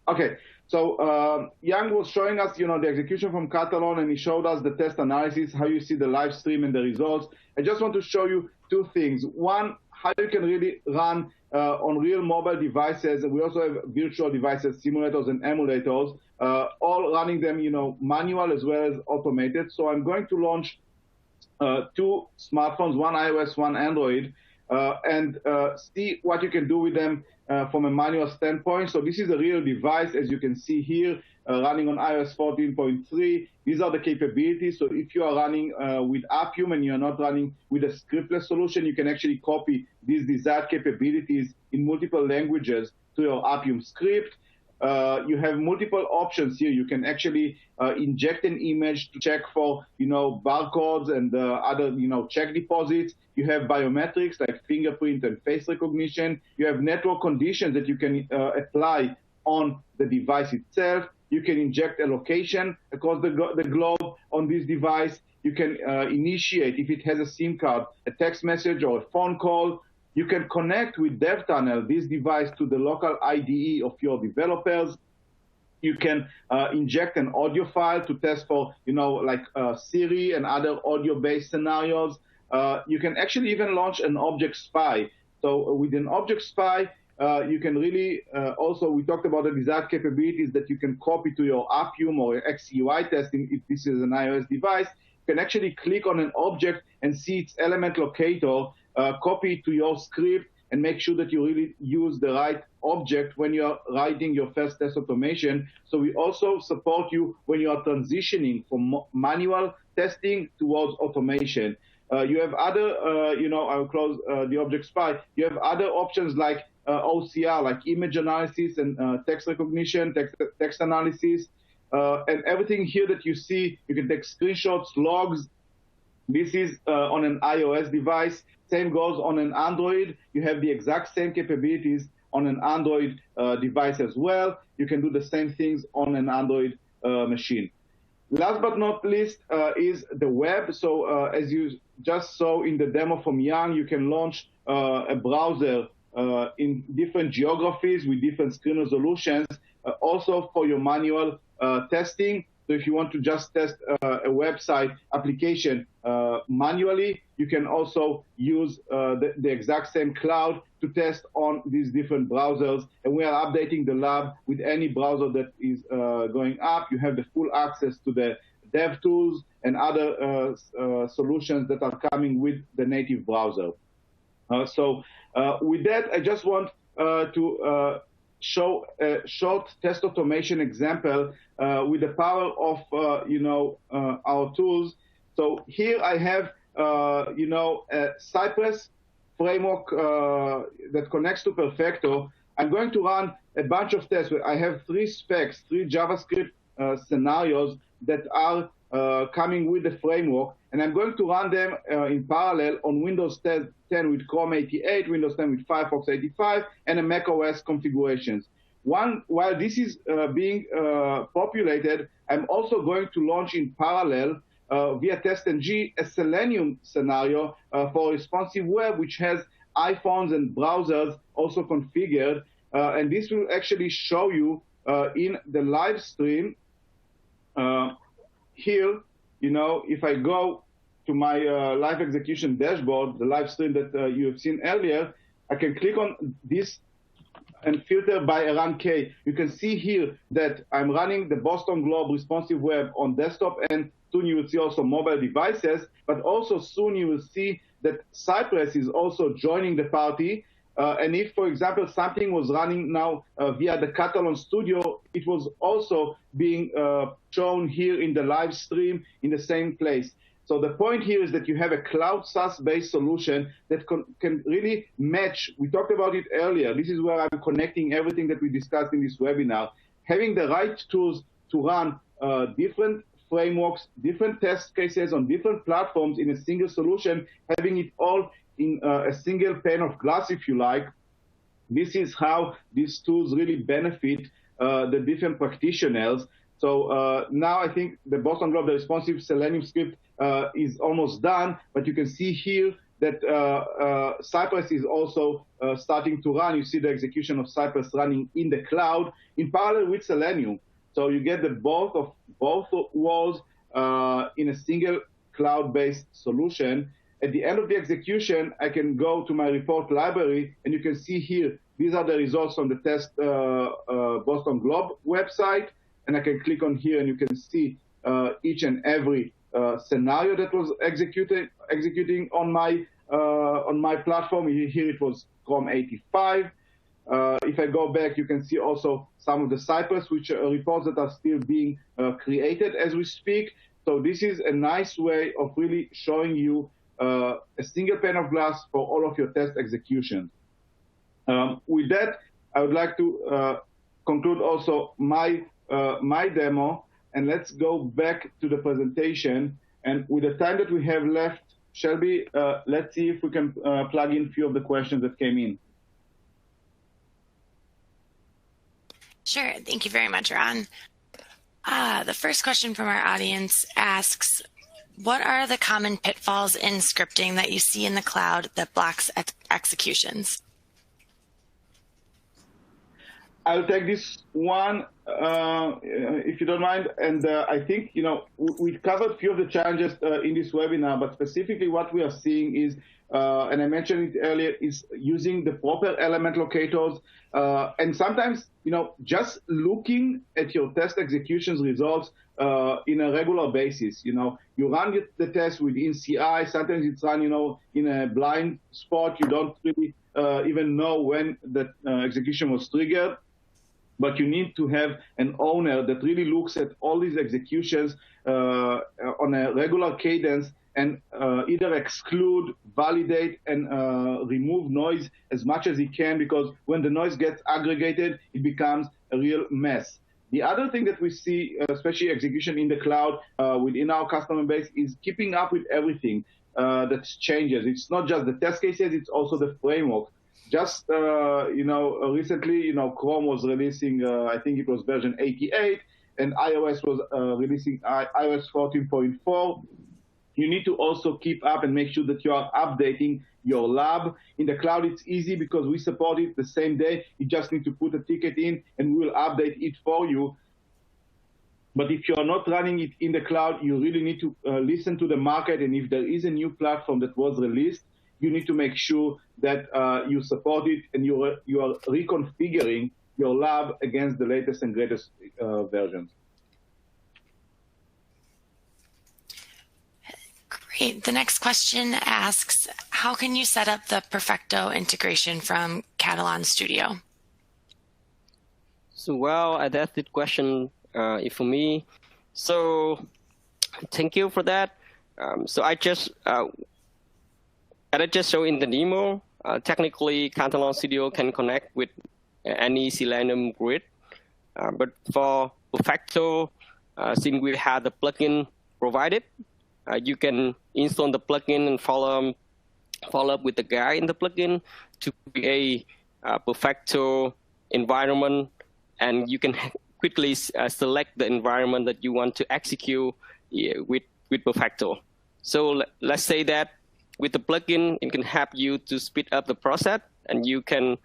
Okay. So Yang was showing us, the execution from Katalon, and he showed us the test analysis, how you see the live stream and the results. I just want to show you two things. One, how you can really run on real mobile devices. And we also have virtual devices, simulators and emulators, all running them, manual as well as automated. So I'm going to launch 2 smartphones, one iOS, one Android, and see what you can do with them from a manual standpoint. So this is a real device, as you can see here, running on iOS 14.3. These are the capabilities. So if you are running with Appium and you're not running with a scriptless solution, you can actually copy these desired capabilities in multiple languages to your Appium script. You have multiple options here. You can actually inject an image to check for, barcodes and other, check deposits. You have biometrics like fingerprint and face recognition. You have network conditions that you can apply on the device itself. You can inject a location across the globe on this device. You can initiate, if it has a SIM card, a text message or a phone call. You can connect with DevTunnel, this device, to the local IDE of your developers. You can inject an audio file to test for, like Siri and other audio-based scenarios. You can actually even launch an object spy. So with an object spy, you can really also, we talked about the desired capabilities that you can copy to your Appium or XUI testing if this is an iOS device. You can actually click on an object and see its element locator, copy it to your script, and make sure that you really use the right object when you are writing your first test automation. So we also support you when you are transitioning from manual testing towards automation. You have other, I'll close the object spy. You have other options like OCR, like image analysis and text recognition, text analysis, and everything here that you see. You can take screenshots, logs. This is on an iOS device. Same goes on an Android. You have the exact same capabilities on an Android device as well. You can do the same things on an Android machine. Last but not least is the web. So as you just saw in the demo from Yang, you can launch a browser in different geographies with different screen resolutions, also for your manual testing. So if you want to just test a website application manually, you can also use the exact same cloud to test on these different browsers. And we are updating the lab with any browser that is going up. You have the full access to the dev tools and other solutions that are coming with the native browser. So with that, I just want to show a short test automation example with the power of our tools. So here I have a Cypress framework that connects to Perfecto. I'm going to run a bunch of tests. I have 3 specs, 3 JavaScript scenarios that are coming with the framework, and I'm going to run them in parallel on Windows 10 with Chrome 88, Windows 10 with Firefox 85, and a macOS configurations. While this is being populated, I'm also going to launch in parallel via TestNG a Selenium scenario for responsive web, which has iPhones and browsers also configured. And this will actually show you in the live stream here, if I go to my live execution dashboard, the live stream that you have seen earlier, I can click on this and filter by a run K. You can see here that I'm running the Boston Globe responsive web on desktop, and soon you will see also mobile devices, but also soon you will see that Cypress is also joining the party. And if, for example, something was running now via the Katalon studio, it was also being shown here in the live stream in the same place. So the point here is that you have a cloud SaaS-based solution that can really match. We talked about it earlier. This is where I'm connecting everything that we discussed in this webinar. Having the right tools to run different frameworks, different test cases on different platforms in a single solution, having it all in a single pane of glass, if you like. This is how these tools really benefit the different practitioners. So now I think the Boston Globe, the responsive Selenium script is almost done, but you can see here that Cypress is also starting to run. You see the execution of Cypress running in the cloud in parallel with Selenium. So you get the both worlds in a single cloud-based solution. at the end of the execution, I can go to my report library, and you can see here, these are the results from the test Boston Globe website. And I can click on here, and you can see each and every scenario that was executing on my platform. Here it was Chrome 85. If I go back, you can see also some of the Cypress, which are reports that are still being created as we speak. So this is a nice way of really showing you a single pane of glass for all of your test executions. With that, I would like to conclude also my demo, and let's go back to the presentation. And with the time that we have left, Shelby, let's see if we can plug in a few of the questions that came in. Sure. Thank you very much, Ron. The first question from our audience asks, what are the common pitfalls in scripting that you see in the cloud that blocks executions? I'll take this one, if you don't mind. And I think, we covered a few of the challenges in this webinar, but specifically what we are seeing is, and I mentioned it earlier, is using the proper element locators. And sometimes, just looking at your test executions results in a regular basis. You run the test within CI. Sometimes it's run, in a blind spot. You don't really even know when the execution was triggered. But you need to have an owner that really looks at all these executions on a regular cadence and either exclude, validate, and remove noise as much as he can, because when the noise gets aggregated, it becomes a real mess. The other thing that we see, especially execution in the cloud within our customer base, is keeping up with everything that changes. It's not just the test cases, it's also the framework. Just, recently, Chrome was releasing, I think it was version 88, and iOS was releasing iOS 14.4. You need to also keep up and make sure that you are updating your lab. In the cloud, it's easy because we support it the same day. You just need to put a ticket in, and we will update it for you. But if you are not running it in the cloud, you really need to listen to the market. And if there is a new platform that was released, you need to make sure that you support it and you are reconfiguring your lab against the latest and greatest versions. Great. The next question asks, how can you set up the Perfecto integration from Katalon Studio? So, well, that's the question for me. So, thank you for that. So I just show in the demo, technically Katalon Studio can connect with any Selenium grid. But for Perfecto, since we have the plugin provided, you can install the plugin and follow up with the guide in the plugin to create a Perfecto environment, and you can quickly select the environment that you want to execute with Perfecto. So let's say that with the plugin, it can help you to speed up the process, and you can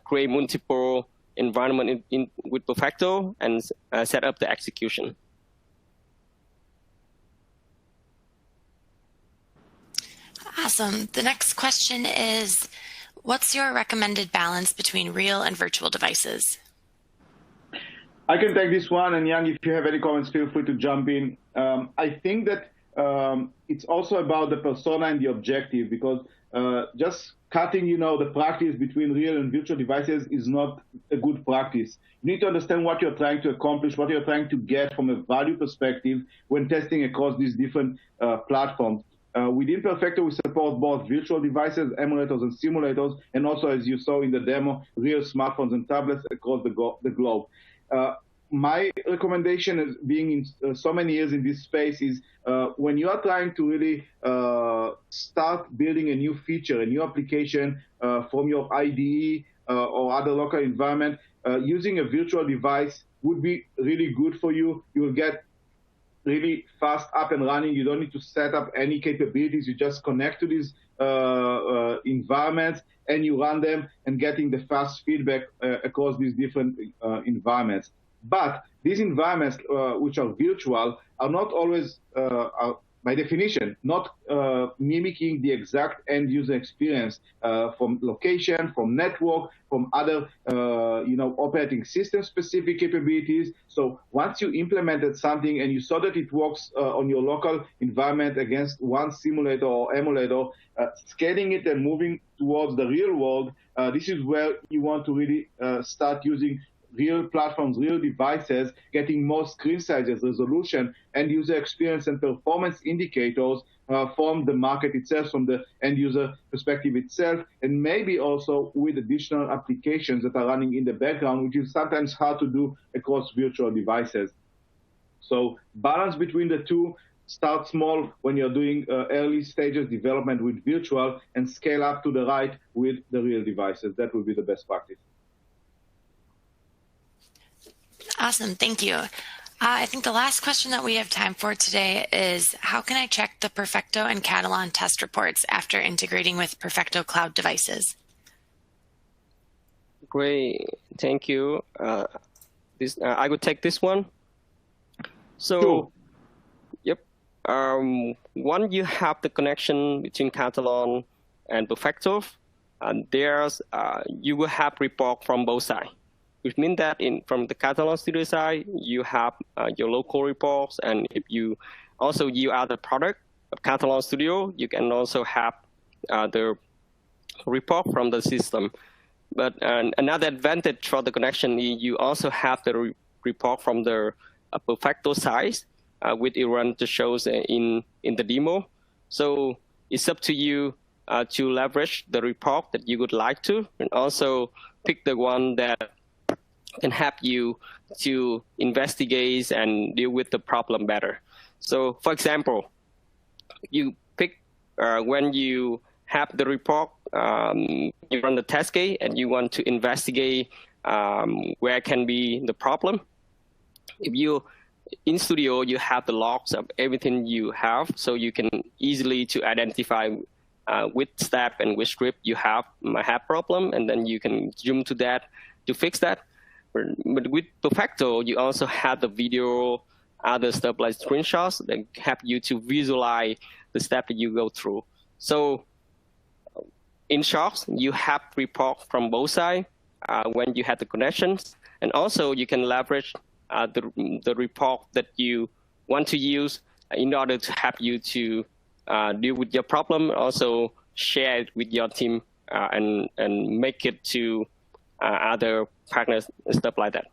create multiple environment with Perfecto and set up the execution. Awesome. The next question is, what's your recommended balance between real and virtual devices? I can take this one, and Yang, if you have any comments, feel free to jump in. I think that it's also about the persona and the objective, because just cutting, the practice between real and virtual devices is not a good practice. You need to understand what you're trying to accomplish, what you're trying to get from a value perspective when testing across these different platforms. Within Perfecto, we support both virtual devices, emulators, and simulators, and also, as you saw in the demo, real smartphones and tablets across the globe. My recommendation, as being in so many years in this space, is when you are trying to really start building a new feature, a new application from your IDE or other local environment, using a virtual device would be really good for you. You will get really fast up and running. You don't need to set up any capabilities. You just connect to these environments and you run them, and getting the fast feedback across these different environments. But these environments, which are virtual, are not always by definition, not mimicking the exact end user experience from location, from network, from other operating system specific capabilities. So once you implemented something and you saw that it works on your local environment against one simulator or emulator, scaling it and moving towards the real world, this is where you want to really start using real platforms, real devices, getting more screen sizes, resolution, and user experience and performance indicators from the market itself, from the end user perspective itself, and maybe also with additional applications that are running in the background, which is sometimes hard to do across virtual devices. So balance between the two. Start small when you're doing early stages development with virtual, and scale up to the right with the real devices. That would be the best practice. Awesome, thank you. I think the last question that we have time for today is, how can I check the Perfecto and Katalon test reports after integrating with Perfecto cloud devices? Great, thank you. I would take this one. So, sure. Yep. One, you have the connection between Katalon and Perfecto, and there's you will have report from both sides, which means that from the Katalon studio side, you have your local reports, and if you are the product of Katalon Studio, you can also have the report from the system. But another advantage for the connection is you also have the report from the Perfecto side, which Iran just shows in the demo. So it's up to you to leverage the report that you would like to, and also pick the one that can help you to investigate and deal with the problem better. So for example, you pick when you have the report, you run the test case and you want to investigate where can be the problem. If you in Studio, you have the logs of everything you have, so you can easily to identify which step and which script you have problem, and then you can zoom to that to fix that. But with Perfecto, you also have the video, other stuff like screenshots that help you to visualize the step that you go through. So in short, you have report from both sides when you have the connections, and also you can leverage the report that you want to use in order to help you to deal with your problem, also share it with your team and make it to other partners and stuff like that.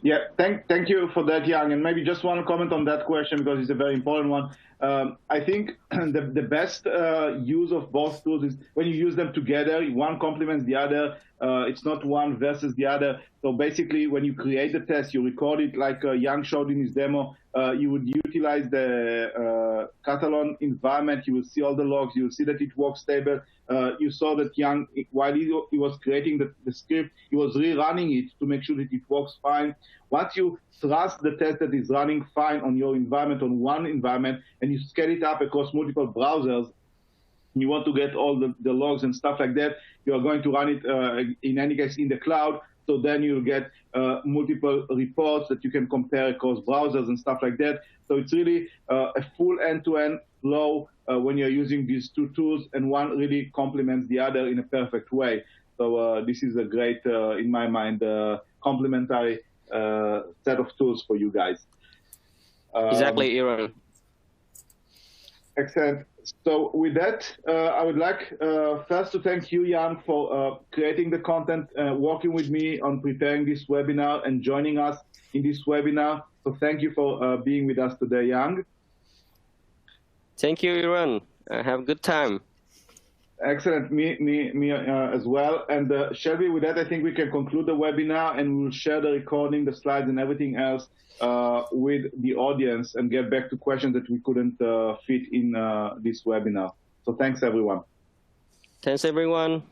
Yeah, thank you for that, Yang. And maybe just one comment on that question, because it's a very important one. I think the best use of both tools is when you use them together. One complements the other. It's not one versus the other. So basically, when you create the test, you record it like Yang showed in his demo. You would utilize the Katalon environment. You will see all the logs. You will see that it works stable. You saw that Yang, while he was creating the script, he was rerunning it to make sure that it works fine. Once you trust the test that is running fine on your environment, on one environment, and you scale it up across multiple browsers, you want to get all the logs and stuff like that, you are going to run it, in any case, in the cloud. So then you'll get multiple reports that you can compare across browsers and stuff like that. So it's really a full end-to-end flow when you're using these two tools, and one really complements the other in a perfect way. So this is a great, in my mind, complementary set of tools for you guys. Exactly, Aaron. Excellent. So with that, I would like first to thank you, Jan, for creating the content, working with me on preparing this webinar and joining us in this webinar. So thank you for being with us today, Jan. Thank you, Aaron. Have a good time. Excellent. Me as well. And Shelby, with that, I think we can conclude the webinar, and we'll share the recording, the slides, and everything else with the audience, and get back to questions that we couldn't fit in this webinar. So thanks, everyone. Thanks, everyone.